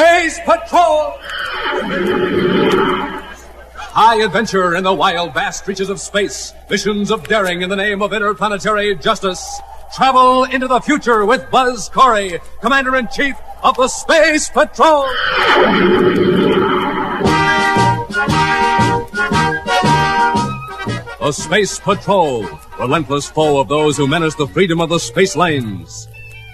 Space Patrol! High adventure in the wild, vast reaches of space. Missions of daring in the name of interplanetary justice. Travel into the future with Buzz Corey, Commander-in-Chief of the Space Patrol. The Space Patrol, relentless foe of those who menace the freedom of the space lanes.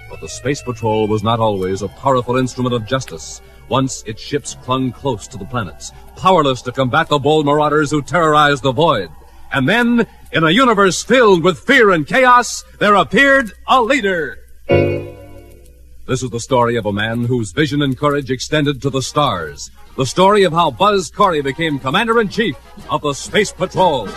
But the Space Patrol was not always a powerful instrument of justice. Once its ships clung close to the planets, powerless to combat the bold marauders who terrorized the void. And then, in a universe filled with fear and chaos, there appeared a leader. This is the story of a man whose vision and courage extended to the stars. The story of how Buzz Corey became Commander-in-Chief of the Space Patrol.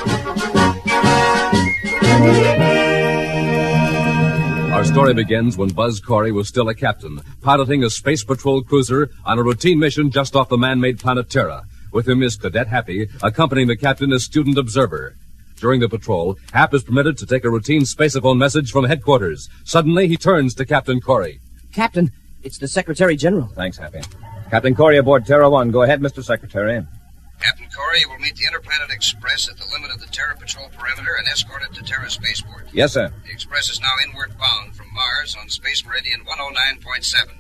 Our story begins when Buzz Corey was still a captain, piloting a Space Patrol cruiser on a routine mission just off the man-made planet Terra. With him is Cadet Happy, accompanying the captain as student observer. During the patrol, Hap is permitted to take a routine spaceophone message from headquarters. Suddenly, he turns to Captain Corey. Captain, it's the Secretary General. Thanks, Happy. Captain Corey aboard Terra 1. Go ahead, Mr. Secretary. Captain Corey, you will meet the Interplanet Express at the limit of the Terra Patrol perimeter and escort it to Terra Spaceport. Yes, sir. The Express is now inward bound from Mars on Space Meridian 109.7.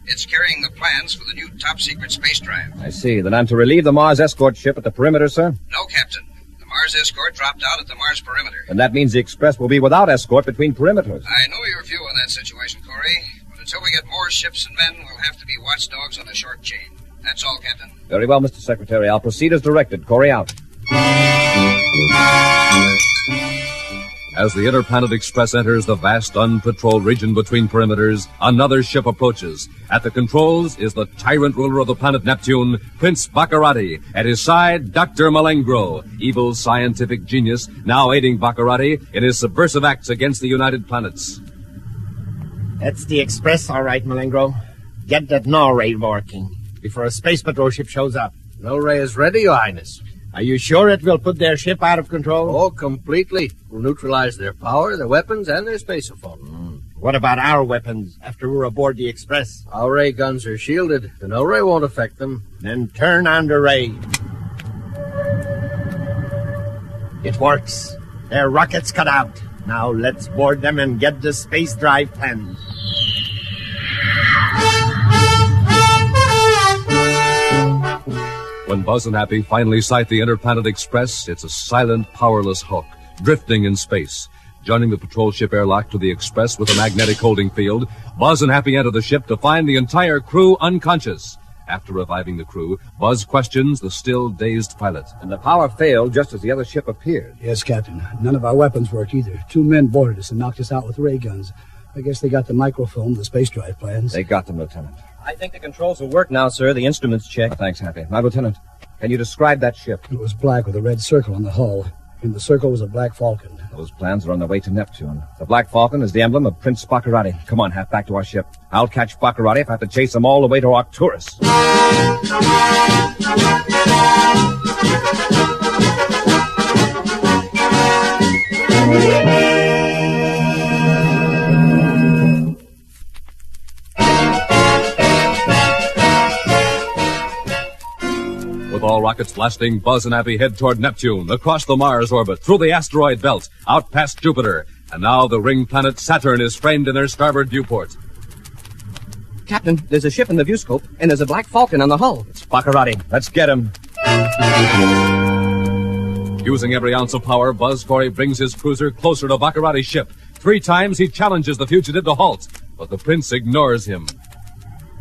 It's carrying the plans for the new top-secret space drive. I see. Then I'm to relieve the Mars escort ship at the perimeter, sir? No, Captain. The Mars escort dropped out at the Mars perimeter. And that means the Express will be without escort between perimeters. I know your view on that situation, Corey. But until we get more ships and men, we'll have to be watchdogs on a short chain. That's all, Captain. Very well, Mr. Secretary. I'll proceed as directed. Corey out. As the Interplanet Express enters the vast, unpatrolled region between perimeters, another ship approaches. At the controls is the tyrant ruler of the planet Neptune, Prince Baccarati. At his side, Dr. Malengro, evil scientific genius, now aiding Baccarati in his subversive acts against the United Planets. That's the Express, all right, Malengro. Get that null ray working before a Space Patrol ship shows up. Null ray is ready, Your Highness. Are you sure it will put their ship out of control? Oh, completely. We'll neutralize their power, their weapons, and their spaceophone. What about our weapons after we're aboard the Express? Our ray guns are shielded. The null ray won't affect them. Then turn on the ray. It works. Their rockets cut out. Now let's board them and get the space drive planned. When Buzz and Happy finally sight the Interplanet Express, it's a silent, powerless hulk, drifting in space. Joining the patrol ship airlock to the Express with a magnetic holding field, Buzz and Happy enter the ship to find the entire crew unconscious. After reviving the crew, Buzz questions the still dazed pilot. And the power failed just as the other ship appeared. Yes, Captain. None of our weapons worked either. 2 men boarded us and knocked us out with ray guns. I guess they got the microfilm, the space drive plans. They got them, Lieutenant. I think the controls will work now, sir. The instruments checked. Thanks, Happy. Now, Lieutenant, can you describe that ship? It was black with a red circle on the hull. In the circle was a black falcon. Those plans are on their way to Neptune. The Black Falcon is the emblem of Prince Baccarati. Come on, Hap, back to our ship. I'll catch Baccarati if I have to chase him all the way to Arcturus. With all rockets blasting, Buzz and Happy head toward Neptune, across the Mars orbit, through the asteroid belt, out past Jupiter. And now the ring planet Saturn is framed in their starboard viewport. Captain, there's a ship in the viewscope, and there's a black falcon on the hull. It's Baccarati. Let's get him. Using every ounce of power, Buzz Corey brings his cruiser closer to Baccarati's ship. 3 times he challenges the fugitive to halt, but the prince ignores him.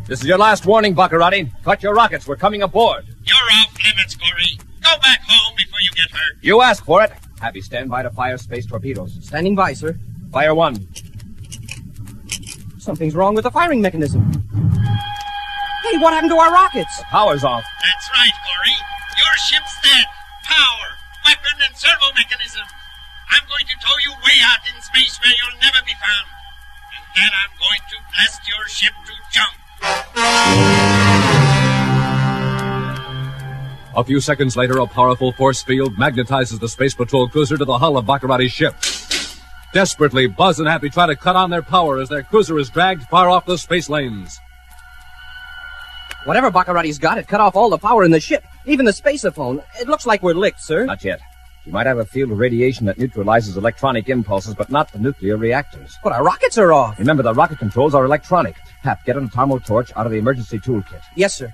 This is your last warning, Baccarati. Cut your rockets. We're coming aboard. You're off limits, Corey. Go back home before you get hurt. You asked for it. Happy, stand by to fire space torpedoes. Standing by, sir. Fire 1. Something's wrong with the firing mechanism. Hey, what happened to our rockets? The power's off. That's right, Corey. Your ship's dead. Power, weapon, and servo mechanism. I'm going to tow you way out in space where you'll never be found. And then I'm going to blast your ship to junk. A few seconds later, a powerful force field magnetizes the Space Patrol cruiser to the hull of Baccarati's ship. Desperately, Buzz and Happy try to cut on their power as their cruiser is dragged far off the space lanes. Whatever Baccarati's got, it cut off all the power in the ship, even the spaceophone. It looks like we're licked, sir. Not yet. You might have a field of radiation that neutralizes electronic impulses, but not the nuclear reactors. But our rockets are off. Remember, the rocket controls are electronic. Hap, get an atomo torch out of the emergency toolkit. Yes, sir.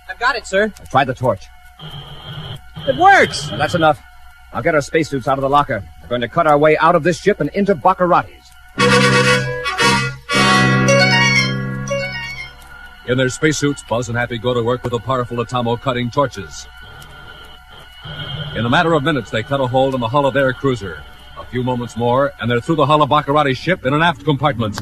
I've got it, sir. Try the torch. It works! Now, that's enough. I'll get our spacesuits out of the locker. We're going to cut our way out of this ship and into Baccarati's. In their spacesuits, Buzz and Happy go to work with the powerful atomo cutting torches. In a matter of minutes, they cut a hole in the hull of their cruiser. A few moments more, and they're through the hull of Baccarati's ship in an aft compartment.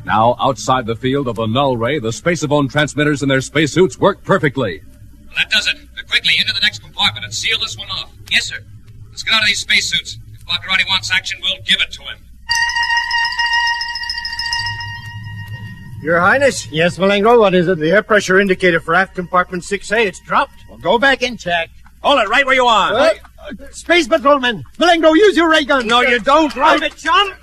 Now, outside the field of the null ray, the spaceophone transmitters in their spacesuits work perfectly. Well, that does it. Quickly, into the next compartment and seal this one off. Yes, sir. Let's get out of these spacesuits. If Baccarati wants action, we'll give it to him. Your Highness? Yes, Malengro, what is it? The air pressure indicator for aft compartment 6A, it's dropped. Well, go back and check. Hold it right where you are. Space Patrolman! Malengro, use your ray gun! No, you don't. Right it, chum!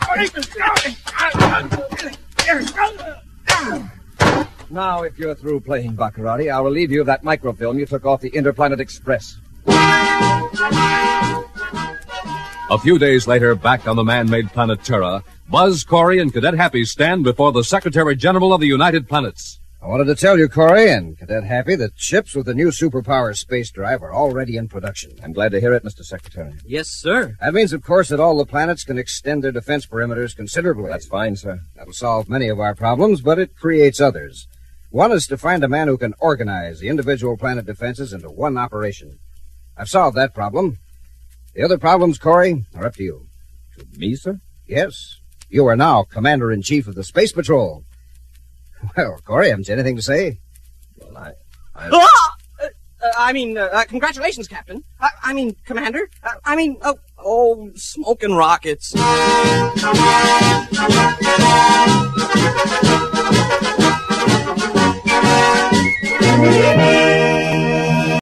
Now, if you're through playing Baccarati, I'll relieve you of that microfilm you took off the Interplanet Express. A few days later, back on the man-made planet Terra, Buzz, Corey, and Cadet Happy stand before the Secretary General of the United Planets. I wanted to tell you, Corey, and Cadet Happy, that ships with the new superpower space drive are already in production. I'm glad to hear it, Mr. Secretary. Yes, sir. That means, of course, that all the planets can extend their defense perimeters considerably. That's fine, sir. That'll solve many of our problems, but it creates others. One is to find a man who can organize the individual planet defenses into one operation. I've solved that problem. The other problems, Corey, are up to you. To me, sir? Yes. You are now Commander-in-Chief of the Space Patrol. Well, Corey, haven't you anything to say? Well, Congratulations, Captain. Commander. Smoking rockets.